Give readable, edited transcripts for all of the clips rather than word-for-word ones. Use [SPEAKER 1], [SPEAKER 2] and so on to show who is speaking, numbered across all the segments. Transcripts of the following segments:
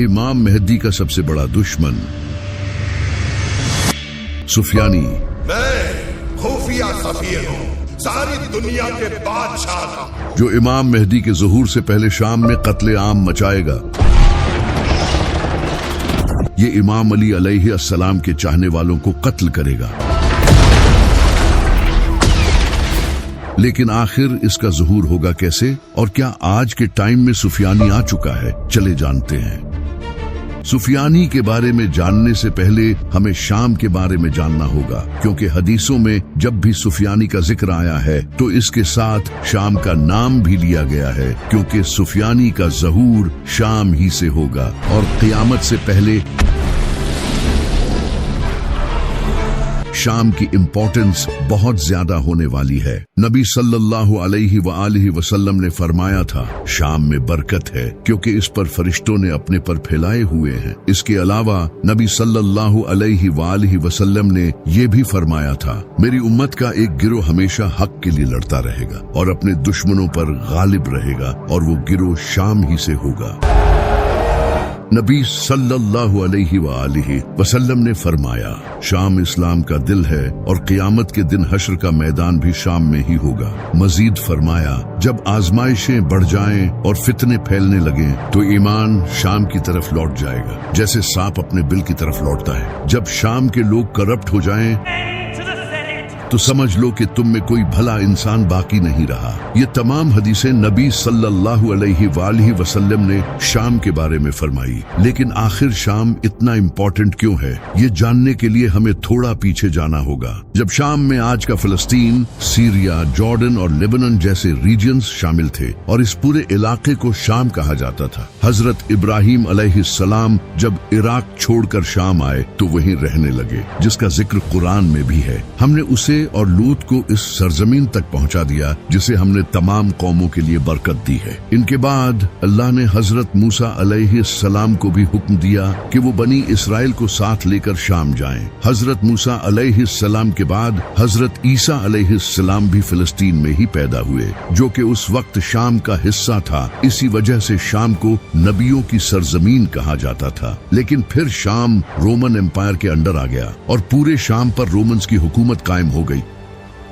[SPEAKER 1] इमाम मेहदी का सबसे बड़ा दुश्मन सुफियानी।
[SPEAKER 2] मैं खुफिया सफीर हूँ, सारी दुनिया के बादशाह का,
[SPEAKER 1] जो इमाम मेहदी के ज़ुहूर से पहले शाम में कत्ले आम मचाएगा। ये इमाम अली अलैहिस्सलाम के चाहने वालों को कत्ल करेगा। लेकिन आखिर इसका ज़ुहूर होगा कैसे, और क्या आज के टाइम में सुफियानी आ चुका है? चले जानते हैं। सुफियानी के बारे में जानने से पहले हमें शाम के बारे में जानना होगा, क्योंकि हदीसों में जब भी सुफियानी का जिक्र आया है तो इसके साथ शाम का नाम भी लिया गया है, क्योंकि सुफियानी का ज़ुहूर शाम ही से होगा और क़यामत से पहले शाम की इम्पोर्टेंस बहुत ज्यादा होने वाली है। नबी सल्लल्लाहु अलैहि वसल्लम ने फरमाया था, शाम में बरकत है क्योंकि इस पर फरिश्तों ने अपने पर फैलाए हुए हैं। इसके अलावा नबी सल्लल्लाहु अलैहि वसल्लम ने ये भी फरमाया था, मेरी उम्मत का एक गिरोह हमेशा हक के लिए लड़ता रहेगा और अपने दुश्मनों पर गालिब रहेगा, और वो गिरोह शाम ही से होगा। नबी सल्लल्लाहु अलैहि वसल्लम ने फरमाया, शाम इस्लाम का दिल है और क़यामत के दिन हश्र का मैदान भी शाम में ही होगा। मजीद फरमाया, जब आजमाइशें बढ़ जाएं और फितने फैलने लगें तो ईमान शाम की तरफ लौट जाएगा, जैसे सांप अपने बिल की तरफ लौटता है। जब शाम के लोग करप्ट हो जाएं तो समझ लो कि तुम में कोई भला इंसान बाकी नहीं रहा। ये तमाम हदीसें नबी सल्लल्लाहु अलैहि वसल्लम ने शाम के बारे में फरमाई। लेकिन आखिर शाम इतना इम्पोर्टेंट क्यों है, ये जानने के लिए हमें थोड़ा पीछे जाना होगा। जब शाम में आज का फिलिस्तीन, सीरिया, जॉर्डन और लेबनान जैसे रीजन्स शामिल थे और इस पूरे इलाके को शाम कहा जाता था। हजरत इब्राहिम अलैहिस्सलाम जब इराक छोड़कर शाम आए तो वहीं रहने लगे, जिसका जिक्र कुरान में भी है। हमने उसे और लूत को इस सरजमीन तक पहुंचा दिया जिसे हमने तमाम कौमों के लिए बरकत दी है। इनके बाद अल्लाह ने हजरत मूसा अलैहिस्सलाम को भी हुक्म दिया कि वो बनी इसराइल को साथ लेकर शाम जाएं। हजरत मूसा अलैहिस्सलाम के बाद हजरत ईसा अलैहिस्सलाम भी फिलिस्तीन में ही पैदा हुए, जो कि उस वक्त शाम का हिस्सा था। इसी वजह से शाम को नबियों की सरजमीन कहा जाता था। लेकिन फिर शाम रोमन एम्पायर के अंडर आ गया और पूरे शाम पर रोमन्स की हुकूमत कायम हो गई।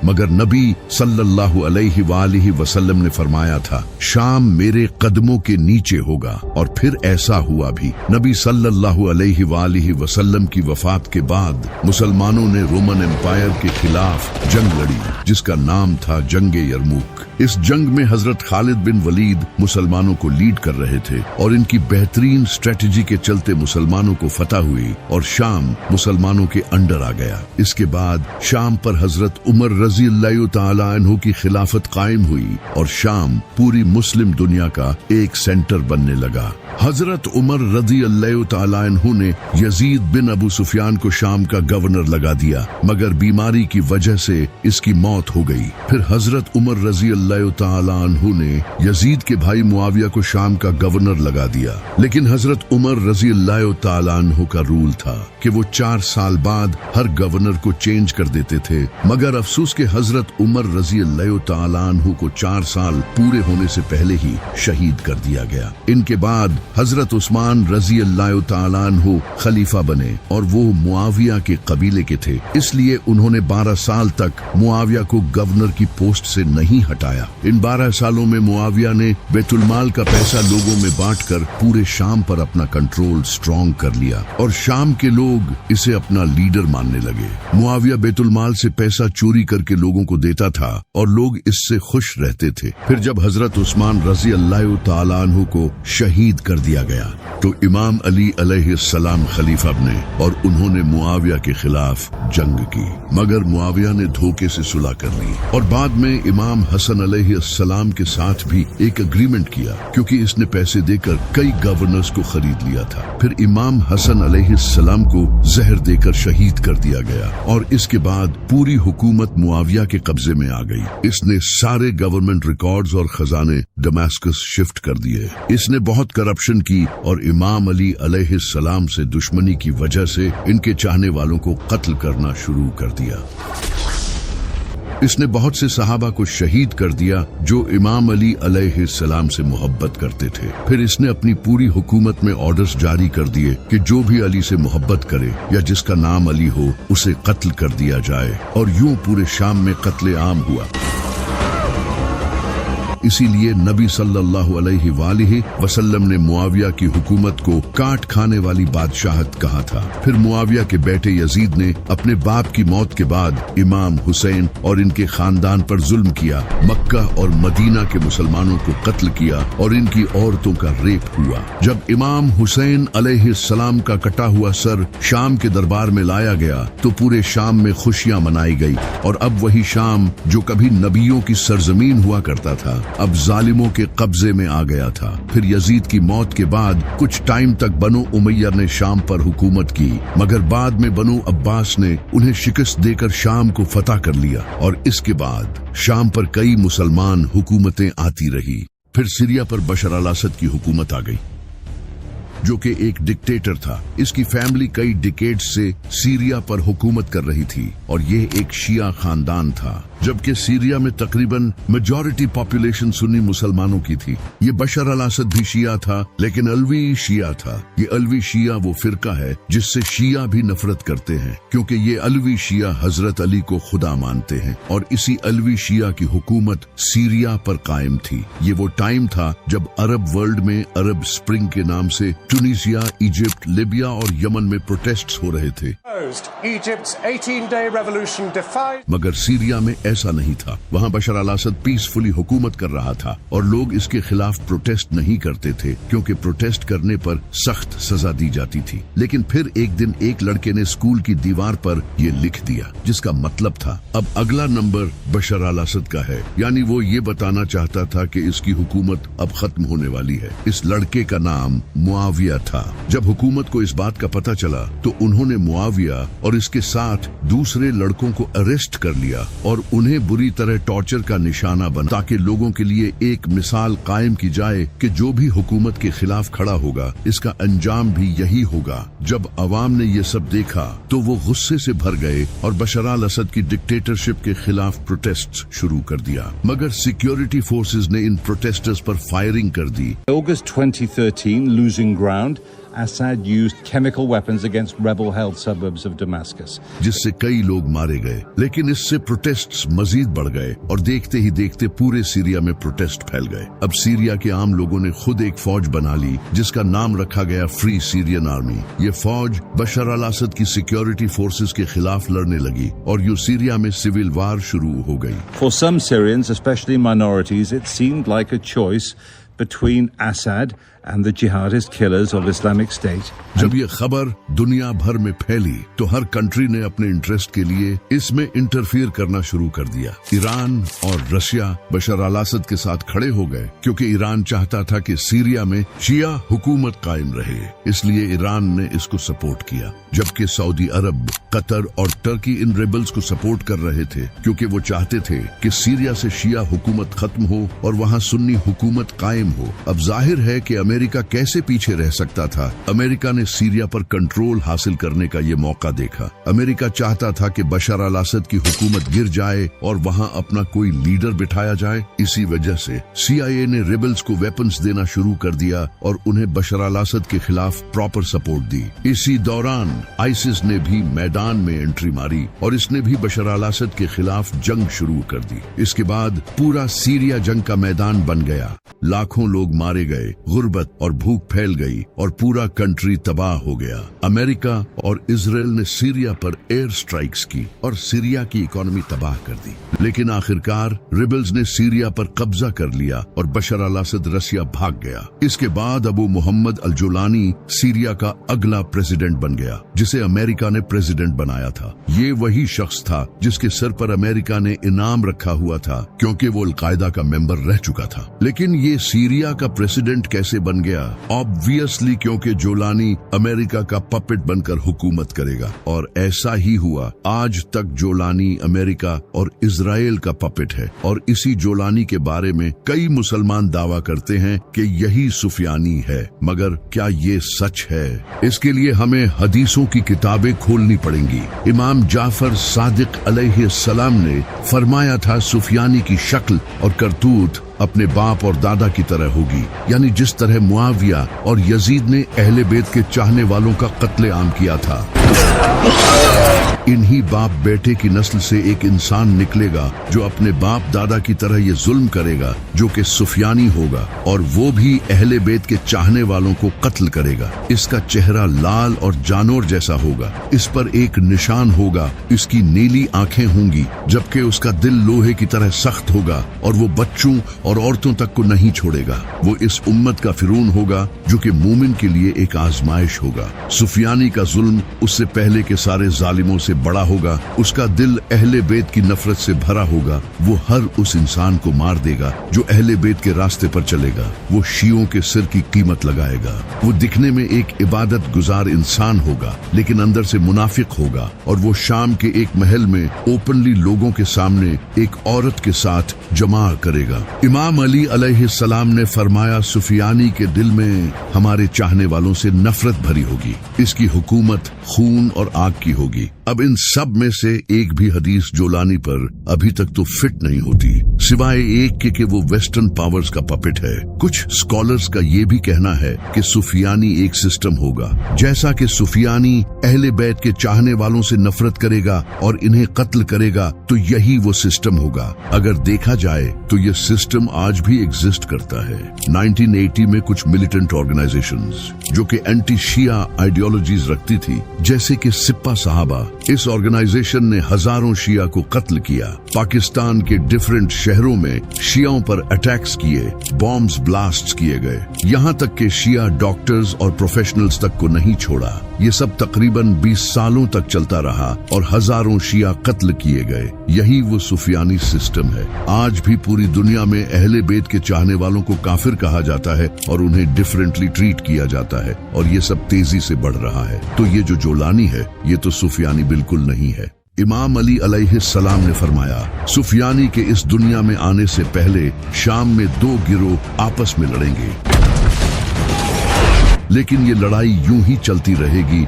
[SPEAKER 1] मगर नबी सल्लल्लाहु अलैहि वसल्लम ने फरमाया था, शाम मेरे कदमों के नीचे होगा, और फिर ऐसा हुआ भी। नबी सल्लल्लाहु अलैहि वसल्लम की वफात के बाद मुसलमानों ने रोमन एम्पायर के खिलाफ जंग लड़ी, जिसका नाम था जंगे यरमुक। इस जंग में हजरत खालिद बिन वलीद मुसलमानों को लीड कर रहे थे और इनकी बेहतरीन स्ट्रेटजी के चलते मुसलमानों को फतह हुई और शाम मुसलमानों के अंडर आ गया। इसके बाद शाम पर हजरत उमर रज़ी अल्लाह तआला अन्हु की खिलाफत कायम हुई और शाम पूरी मुस्लिम दुनिया का एक सेंटर बनने लगा। हजरत उमर रज़ी अल्लाह तआला अन्हु ने यजीद बिन अबू सुफियान को शाम का गवर्नर लगा दिया, मगर बीमारी की वजह से इसकी मौत हो गई। फिर हजरत उमर रज़ी अल्लाह तआला अन्हु ने यजीद के भाई मुआविया को शाम का गवर्नर लगा दिया। लेकिन हजरत उमर रज़ी अल्लाह तआला अन्हु का रूल था कि वो 4 साल बाद हर गवर्नर को चेंज कर देते थे। मगर अफसोस के हजरत उमर रज़ी अल्लाह तआला अन्हु को 4 साल पूरे होने से पहले ही शहीद कर दिया गया। इनके बाद हजरत उस्मान रज़ी अल्लाह तआला अन्हु खलीफा बने और वो मुआविया के कबीले के थे, इसलिए उन्होंने 12 साल तक मुआविया को गवर्नर की पोस्ट से नहीं हटाया। इन 12 सालों में मुआविया ने बैतुलमाल का पैसा लोगों में बांटकर पूरे शाम पर अपना कंट्रोल स्ट्रॉन्ग कर लिया और शाम के लोग इसे अपना लीडर मानने लगे। मुआविया बैतुलमाल से पैसा चोरी करके लोगों को देता था और लोग इससे खुश रहते थे। फिर जब हजरत उस्मान रज़ी अल्लाह तआला अन्हु को शहीद कर दिया गया तो इमाम अली अलैहिस्सलाम खलीफा बने और उन्होंने मुआविया के खिलाफ जंग की, मगर मुआविया ने धोखे से सुलह कर ली और बाद में इमाम हसन अलैहिस्सलाम के साथ भी एक एग्रीमेंट किया, क्योंकि इसने पैसे देकर कई गवर्नर्स को खरीद लिया था। फिर इमाम हसन अलैहिस्सलाम को जहर देकर शहीद कर दिया गया और इसके बाद पूरी हुकूमत मुआविया के कब्जे में आ गई। इसने सारे गवर्नमेंट रिकॉर्ड्स और खजाने दमास्कस शिफ्ट कर दिए। इसने बहुत करप्शन की और इमाम अली अलैहिस्सलाम से दुश्मनी की वजह से इनके चाहने वालों को कत्ल करना शुरू कर दिया। इसने बहुत से सहाबा को शहीद कर दिया जो इमाम अली अलैहिस्सलाम से मोहब्बत करते थे। फिर इसने अपनी पूरी हुकूमत में ऑर्डर्स जारी कर दिए कि जो भी अली से मोहब्बत करे या जिसका नाम अली हो उसे कत्ल कर दिया जाए, और यूं पूरे शाम में कत्ले आम हुआ। इसीलिए नबी सल्लल्लाहु अलैहि वसल्लम ने मुआविया की हुकूमत को काट खाने वाली बादशाहत कहा था। फिर मुआविया के बेटे यजीद ने अपने बाप की मौत के बाद इमाम हुसैन और इनके खानदान पर जुल्म किया, मक्का और मदीना के मुसलमानों को कत्ल किया और इनकी औरतों का रेप हुआ। जब इमाम हुसैन अलैहिस्सलाम का कटा हुआ सर शाम के दरबार में लाया गया तो पूरे शाम में खुशियां मनाई गई, और अब वही शाम जो कभी नबियों की सरजमीन हुआ करता था अब जालिमों के कब्जे में आ गया था। फिर यजीद की मौत के बाद कुछ टाइम तक बनु उमैया ने शाम पर हुकूमत की, मगर बाद में बनु अब्बास ने उन्हें शिकस्त देकर शाम को फतह कर लिया, और इसके बाद शाम पर कई मुसलमान हुकूमतें आती रही। फिर सीरिया पर बशर अल असद की हुकूमत आ गई जो कि एक डिक्टेटर था। इसकी फैमिली कई डिकेड्स से सीरिया पर हुकूमत कर रही थी और ये एक शिया खानदान था, जबकि सीरिया में तकरीबन मेजॉरिटी पॉपुलेशन सुन्नी मुसलमानों की थी। ये बशर अल असद भी शिया था, लेकिन अलवी शिया था। ये अलवी शिया वो फिरका है जिससे शिया भी नफरत करते हैं, क्योंकि ये अलवी शिया हजरत अली को खुदा मानते हैं, और इसी अलवी शिया की हुकूमत सीरिया पर कायम थी। ये वो टाइम था जब अरब वर्ल्ड में अरब स्प्रिंग के नाम से ट्यूनीसिया, इजिप्ट, लीबिया और यमन में प्रोटेस्ट्स हो रहे थे। मगर सीरिया में ऐसा नहीं था। वहाँ बशर अल असद पीसफुली हुकूमत कर रहा था और लोग इसके खिलाफ प्रोटेस्ट नहीं करते थे, क्योंकि प्रोटेस्ट करने पर सख्त सजा दी जाती थी। लेकिन फिर एक दिन एक लड़के ने स्कूल की दीवार पर ये लिख दिया, जिसका मतलब था अब अगला नंबर बशर अल असद का है, यानी वो ये बताना चाहता था कि इसकी हुकूमत अब खत्म होने वाली है। इस लड़के का नाम मुआविया था। जब हुकूमत को इस बात का पता चला तो उन्होंने मुआविया और इसके साथ दूसरे लड़कों को अरेस्ट कर लिया और उन्हें बुरी तरह टॉर्चर का निशाना बना, ताकि लोगों के लिए एक मिसाल कायम की जाए कि जो भी हुकूमत के खिलाफ खड़ा होगा इसका अंजाम भी यही होगा। जब अवाम ने ये सब देखा तो वो गुस्से से भर गए और बशर अल असद की डिक्टेटरशिप के खिलाफ प्रोटेस्ट शुरू कर दिया, मगर सिक्योरिटी फोर्सेस ने इन प्रोटेस्टर्स पर फायरिंग कर दी।
[SPEAKER 3] August 2013, losing ground, Assad used chemical weapons against rebel-held suburbs of Damascus,
[SPEAKER 1] जिससे कई लोग मारे गए। लेकिन इससे प्रोटेस्ट्स मजीद बढ़ गए और देखते ही देखते पूरे सीरिया में प्रोटेस्ट फैल गए। अब सीरिया के आम लोगों ने खुद एक फौज बना ली जिसका नाम रखा गया फ्री सीरियन आर्मी। ये फौज बशर अल असद की सिक्योरिटी फोर्सेस के खिलाफ लड़ने लगी और यूं सीरिया में सिविल वार शुरू हो गई।
[SPEAKER 3] For some Syrians, especially minorities, it seemed like a choice between Assad and the jihadist killers of Islamic State.
[SPEAKER 1] जब ये खबर दुनिया भर में फैली तो हर कंट्री ने अपने इंटरेस्ट के लिए इसमें इंटरफियर करना शुरू कर दिया। ईरान और रशिया बशर अल असद के साथ खड़े हो गए, क्योंकि ईरान चाहता था कि सीरिया में शिया हुकूमत कायम रहे, इसलिए ईरान ने इसको सपोर्ट किया। जबकि सऊदी अरब, कतर और टर्की इन रेबल्स को सपोर्ट कर रहे थे, क्योंकि वो चाहते थे कि सीरिया से शिया हुकूमत खत्म हो और वहाँ सुन्नी हुकूमत कायम हो। अब जाहिर है कि अमेरिका कैसे पीछे रह सकता था। अमेरिका ने सीरिया पर कंट्रोल हासिल करने का ये मौका देखा। अमेरिका चाहता था कि बशर अल असद की हुकूमत गिर जाए और वहां अपना कोई लीडर बिठाया जाए। इसी वजह से CIA ने रेबल्स को वेपन्स देना शुरू कर दिया और उन्हें बशर अल असद के खिलाफ प्रॉपर सपोर्ट दी। इसी दौरान आइसिस ने भी मैदान में एंट्री मारी और इसने भी बशर अल असद के खिलाफ जंग शुरू कर दी। इसके बाद पूरा सीरिया जंग का मैदान बन गया। लाखों लोग मारे गए, गुर्बत और भूख फैल गई और पूरा कंट्री तबाह हो गया। अमेरिका और इजराइल ने सीरिया पर एयर स्ट्राइक्स की और सीरिया की इकोनॉमी तबाह कर दी। लेकिन आखिरकार रिबल्स ने सीरिया पर कब्जा कर लिया और बशर अल असद रसिया भाग गया। इसके बाद अबू मोहम्मद अल जुलानी सीरिया का अगला प्रेसिडेंट बन गया, जिसे अमेरिका ने प्रेसिडेंट बनाया था। ये वही शख्स था जिसके सर पर अमेरिका ने इनाम रखा हुआ था, क्योंकि वो अल कायदा का मेंबर रह चुका था। लेकिन ये सीरिया का प्रेसिडेंट कैसे बन गया? ऑब्वियसली क्योंकि जोलानी अमेरिका का पपेट बनकर हुकूमत करेगा, और ऐसा ही हुआ। आज तक जोलानी अमेरिका और इजराइल का पपेट है, और इसी जोलानी के बारे में कई मुसलमान दावा करते हैं कि यही सुफियानी है। मगर क्या ये सच है? इसके लिए हमें हदीसों की किताबें खोलनी पड़ेंगी। इमाम जाफर सादिक अलैहिस्सलाम ने फरमाया था, सुफियानी की शक्ल और करतूत अपने बाप और दादा की तरह होगी, यानी जिस तरह मुआविया और यजीद ने अहले बैत के चाहने वालों का कत्ले आम किया था। इन्हीं बाप बेटे की नस्ल से एक इंसान निकलेगा जो अपने बाप दादा की तरह ये जुल्म करेगा, जो कि सुफियानी होगा, और वो भी अहले बैत के चाहने वालों को कत्ल करेगा। इसका चेहरा लाल और जानवर जैसा होगा, इस पर एक निशान होगा, इसकी नीली आंखें होंगी, जबकि उसका दिल लोहे की तरह सख्त होगा, और वो बच्चों और औरतों तक को नहीं छोड़ेगा। वो इस उम्मत का फिरौन होगा, जो कि मोमिन के लिए एक आजमाइश होगा। सुफियानी का जुल्म उससे पहले के सारे जालिमों से बड़ा होगा। उसका दिल अहले बैत की नफरत से भरा होगा। वो हर उस इंसान को मार देगा जो अहले बैत के रास्ते पर चलेगा। वो शियों के सिर की कीमत लगाएगा। वो दिखने में एक इबादत गुजार इंसान होगा, लेकिन अंदर से मुनाफिक होगा, और वो शाम के एक महल में ओपनली लोगों के सामने एक औरत के साथ जमा करेगा। इमाम अली अलैहिस्सलाम ने फरमाया, सुफियानी के दिल में हमारे चाहने वालों से नफरत भरी होगी। इसकी हुकूमत खून और आग की होगी। अब इन सब में से एक भी हदीस जोलानी पर अभी तक तो फिट नहीं होती, सिवाय एक के कि वो वेस्टर्न पावर्स का पपेट है। कुछ स्कॉलर्स का ये भी कहना है कि सुफियानी एक सिस्टम होगा। जैसा कि सुफियानी अहले बैत के चाहने वालों से नफरत करेगा और इन्हें कत्ल करेगा, तो यही वो सिस्टम होगा। अगर देखा जाए तो ये सिस्टम आज भी एग्जिस्ट करता है। 1980 में कुछ मिलिटेंट ऑर्गेनाइजेशंस जो कि एंटी शिया आइडियोलॉजीज रखती थी, जैसे कि सिप्पा साहबा, इस ऑर्गेनाइजेशन ने हजारों शिया को कत्ल किया। पाकिस्तान के डिफरेंट शहरों में शियाओं पर अटैक्स किए, बॉम्ब्स ब्लास्ट किए गए, यहाँ तक के शिया डॉक्टर्स और प्रोफेशनल्स तक को नहीं छोड़ा। ये सब तकरीबन 20 सालों तक चलता रहा और हजारों शिया कत्ल किए गए। यही वो सुफियानी सिस्टम है। आज भी पूरी दुनिया में अहले बैत के चाहने वालों को काफिर कहा जाता है और उन्हें डिफरेंटली ट्रीट किया जाता है, और ये सब तेजी से बढ़ रहा है। तो ये जो जोलानी है, ये तो सुफियानी बिल्कुल नहीं है। इमाम अली अलैहिस्सलाम ने फरमाया, सुफियानी के इस दुनिया में आने से पहले शाम में 2 गिरोह आपस में लड़ेंगे, लेकिन ये लड़ाई यूं ही चलती रहेगी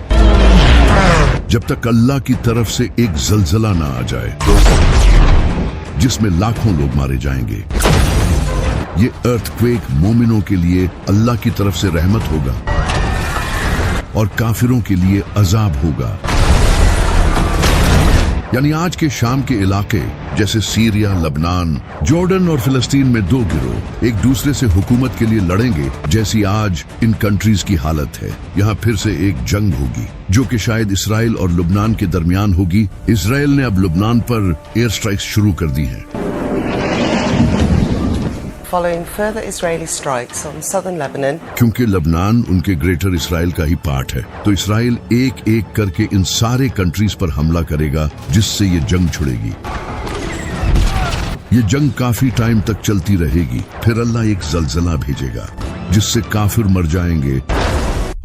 [SPEAKER 1] जब तक अल्लाह की तरफ से एक जलजला ना आ जाए, जिसमें लाखों लोग मारे जाएंगे। ये अर्थक्वेक मोमिनों के लिए अल्लाह की तरफ से रहमत होगा और काफिरों के लिए अजाब होगा। यानी आज के शाम के इलाके जैसे सीरिया, लबनान, जॉर्डन और फिलिस्तीन में 2 गिरोह एक दूसरे से हुकूमत के लिए लड़ेंगे, जैसी आज इन कंट्रीज की हालत है। यहाँ फिर से एक जंग होगी जो कि शायद इसराइल और लुबनान के दरमियान होगी। इसराइल ने अब लुबनान पर एयर स्ट्राइक्स शुरू कर दी हैं।
[SPEAKER 4] Following further Israeli strikes on southern Lebanon,
[SPEAKER 1] क्योंकि लबनान उनके ग्रेटर इसराइल का ही पार्ट है, तो इसराइल एक एक करके इन सारे कंट्रीज पर हमला करेगा, जिससे ये जंग छिड़ेगी। ये जंग काफी टाइम तक चलती रहेगी। फिर अल्लाह एक जलजला भेजेगा जिससे काफिर मर जाएंगे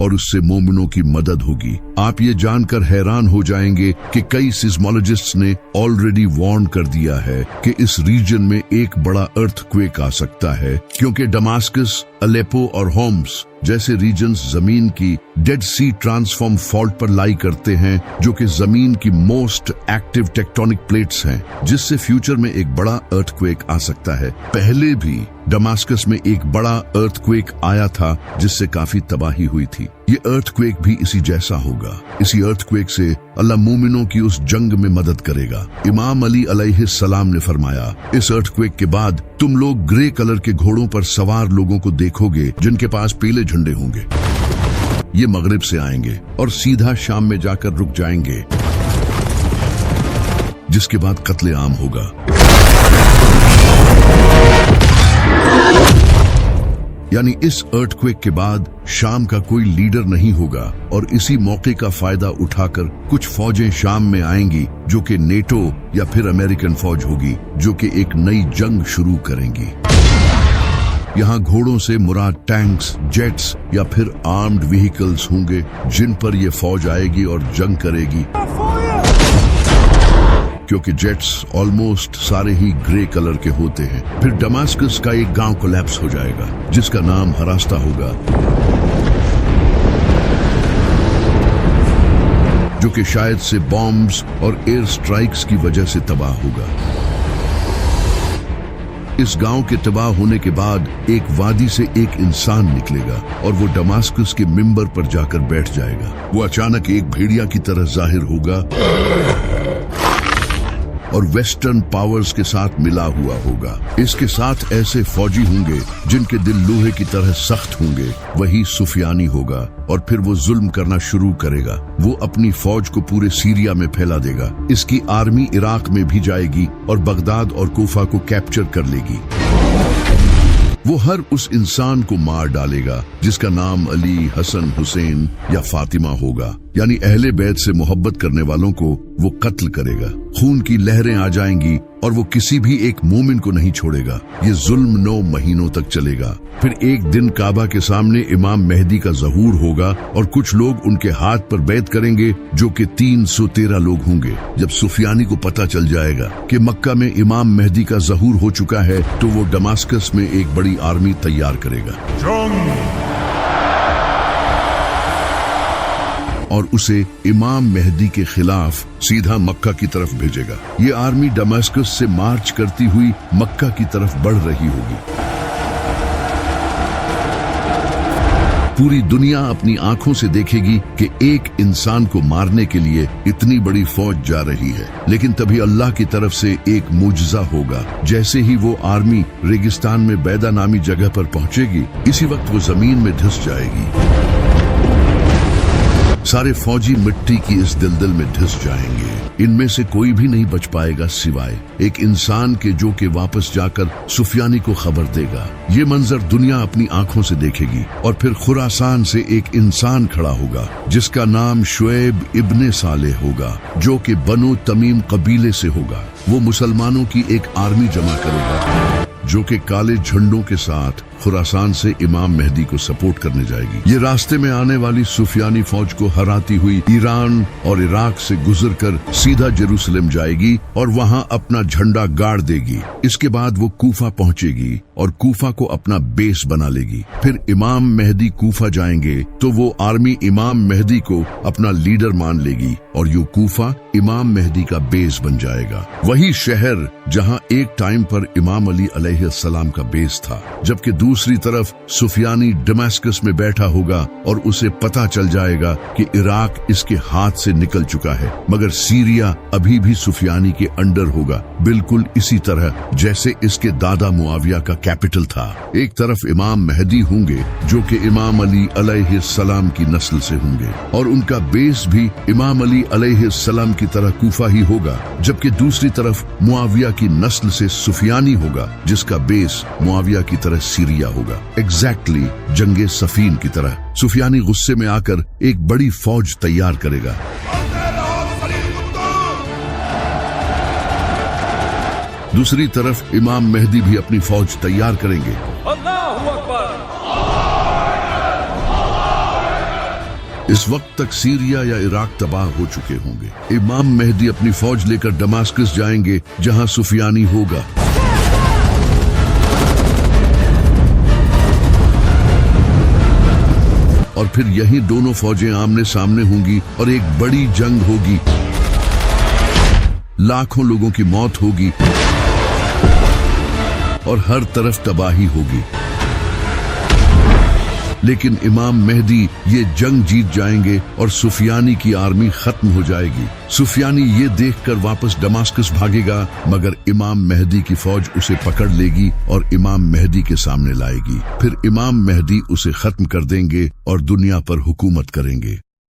[SPEAKER 1] और उससे मोमिनों की मदद होगी। आप ये जानकर हैरान हो जाएंगे कि कई सिस्मोलॉजिस्ट्स ने ऑलरेडी वार्न कर दिया है कि इस रीजन में एक बड़ा अर्थक्वेक आ सकता है, क्योंकि दमास्कस, अलेपो और होम्स जैसे रीजन्स जमीन की डेड सी ट्रांसफॉर्म फॉल्ट पर लाई करते हैं, जो कि जमीन की मोस्ट एक्टिव टेक्टोनिक प्लेट्स हैं, जिससे फ्यूचर में एक बड़ा अर्थक्वेक आ सकता है। पहले भी दमास्कस में एक बड़ा अर्थक्वेक आया था जिससे काफी तबाही हुई थी। ये अर्थक्वेक भी इसी जैसा होगा। इसी अर्थक्वेक से अल्लाह मोमिनों की उस जंग में मदद करेगा। इमाम अली अलैहिस्सलाम ने फरमाया, इस अर्थक्वेक के बाद तुम लोग ग्रे कलर के घोड़ों पर सवार लोगों को देखोगे जिनके पास पीले झंडे होंगे। ये मगरिब से आएंगे और सीधा शाम में जाकर रुक जाएंगे, जिसके बाद कत्ले आम होगा। यानी इस अर्थक्वेक के बाद शाम का कोई लीडर नहीं होगा, और इसी मौके का फायदा उठाकर कुछ फौजें शाम में आएंगी जो कि नेटो या फिर अमेरिकन फौज होगी, जो कि एक नई जंग शुरू करेंगी। यहाँ घोड़ों से मुराद टैंक्स, जेट्स या फिर आर्म्ड व्हीकल्स होंगे जिन पर ये फौज आएगी और जंग करेगी, क्योंकि जेट्स ऑलमोस्ट सारे ही ग्रे कलर के होते हैं। फिर दमास्कस का एक गांव कोलैप्स हो जाएगा जिसका नाम हरास्ता होगा, जो कि शायद से बॉम्ब्स और एयर स्ट्राइक्स की वजह से तबाह होगा। इस गांव के तबाह होने के बाद एक वादी से एक इंसान निकलेगा और वो दमास्कस के मिंबर पर जाकर बैठ जाएगा। वो अचानक एक भेड़िया की तरह जाहिर होगा और वेस्टर्न पावर्स के साथ मिला हुआ होगा। इसके साथ ऐसे फौजी होंगे जिनके दिल लोहे की तरह सख्त होंगे, वही सुफियानी होगा। और फिर वो जुल्म करना शुरू करेगा। वो अपनी फौज को पूरे सीरिया में फैला देगा। इसकी आर्मी इराक में भी जाएगी और बगदाद और कूफा को कैप्चर कर लेगी। वो हर उस इंसान को मार डालेगा जिसका नाम अली, हसन, हुसैन या फातिमा होगा, यानी अहले बैत से मोहब्बत करने वालों को वो कत्ल करेगा। खून की लहरें आ जाएंगी और वो किसी भी एक मोमिन को नहीं छोड़ेगा। ये जुल्म 9 महीनों तक चलेगा। फिर एक दिन काबा के सामने इमाम मेहदी का ज़हूर होगा और कुछ लोग उनके हाथ पर बैत करेंगे, जो कि 313 लोग होंगे। जब सुफियानी को पता चल जाएगा कि मक्का में इमाम मेहदी का ज़हूर हो चुका है, तो वो दमास्कस में एक बड़ी आर्मी तैयार करेगा और उसे इमाम मेहदी के खिलाफ सीधा मक्का की तरफ भेजेगा। ये आर्मी दमास्कस से मार्च करती हुई मक्का की तरफ बढ़ रही होगी। पूरी दुनिया अपनी आंखों से देखेगी कि एक इंसान को मारने के लिए इतनी बड़ी फौज जा रही है। लेकिन तभी अल्लाह की तरफ से एक मुजज़ा होगा। जैसे ही वो आर्मी रेगिस्तान में बैदा नामी जगह पर पहुंचेगी, इसी वक्त वो जमीन में धंस जाएगी। सारे फौजी मिट्टी की इस दलदल में धंस जाएंगे। इनमें से कोई भी नहीं बच पाएगा सिवाय एक इंसान के, जो कि वापस जाकर सुफियानी को खबर देगा। ये मंजर दुनिया अपनी आंखों से देखेगी। और फिर खुरासान से एक इंसान खड़ा होगा जिसका नाम शुएब इब्ने सालेह होगा, जो कि बनो तमीम कबीले से होगा। वो मुसलमानों की एक आर्मी जमा करेगा जो कि काले झंडों के साथ खुरासान से इमाम मेहदी को सपोर्ट करने जाएगी। ये रास्ते में आने वाली सुफियानी फौज को हराती हुई ईरान और इराक से गुजरकर सीधा जेरूसलम जाएगी और वहां अपना झंडा गाड़ देगी। इसके बाद वो कूफा पहुंचेगी और कूफा को अपना बेस बना लेगी। फिर इमाम मेहदी कूफा जाएंगे तो वो आर्मी इमाम मेहदी को अपना लीडर मान लेगी और यूं कूफा इमाम मेहदी का बेस बन जाएगा। वही शहर जहां एक टाइम पर इमाम अली अलैहिस्सलाम का बेस था। जबकि दूसरी तरफ सुफियानी दमास्कस में बैठा होगा और उसे पता चल जाएगा कि इराक इसके हाथ से निकल चुका है, मगर सीरिया अभी भी सुफियानी के अंडर होगा, बिल्कुल इसी तरह जैसे इसके दादा मुआविया का कैपिटल था। एक तरफ इमाम मेहदी होंगे जो कि इमाम अली अलैहिस्सलाम की नस्ल से होंगे और उनका बेस भी इमाम अली अलैहिस्सलाम की तरह कूफा ही होगा, जबकि दूसरी तरफ मुआविया की नस्ल से सुफियानी होगा जिसका बेस मुआविया की तरह सीरिया होगा। एग्जैक्टली जंगे सफीन की तरह। सुफियानी गुस्से में आकर एक बड़ी फौज तैयार करेगा। दूसरी तरफ इमाम मेहदी भी अपनी फौज तैयार करेंगे। इस वक्त तक सीरिया या इराक तबाह हो चुके होंगे। इमाम मेहदी अपनी फौज लेकर दमास्कस जाएंगे जहां सुफियानी होगा। और फिर यही दोनों फौजें आमने सामने होंगी और एक बड़ी जंग होगी। लाखों लोगों की मौत होगी और हर तरफ तबाही होगी। लेकिन इमाम मेहदी ये जंग जीत जाएंगे और सुफियानी की आर्मी खत्म हो जाएगी। सुफियानी ये देखकर वापस दमास्कस भागेगा, मगर इमाम मेहदी की फौज उसे पकड़ लेगी और इमाम मेहदी के सामने लाएगी। फिर इमाम मेहदी उसे खत्म कर देंगे और दुनिया पर हुकूमत करेंगे।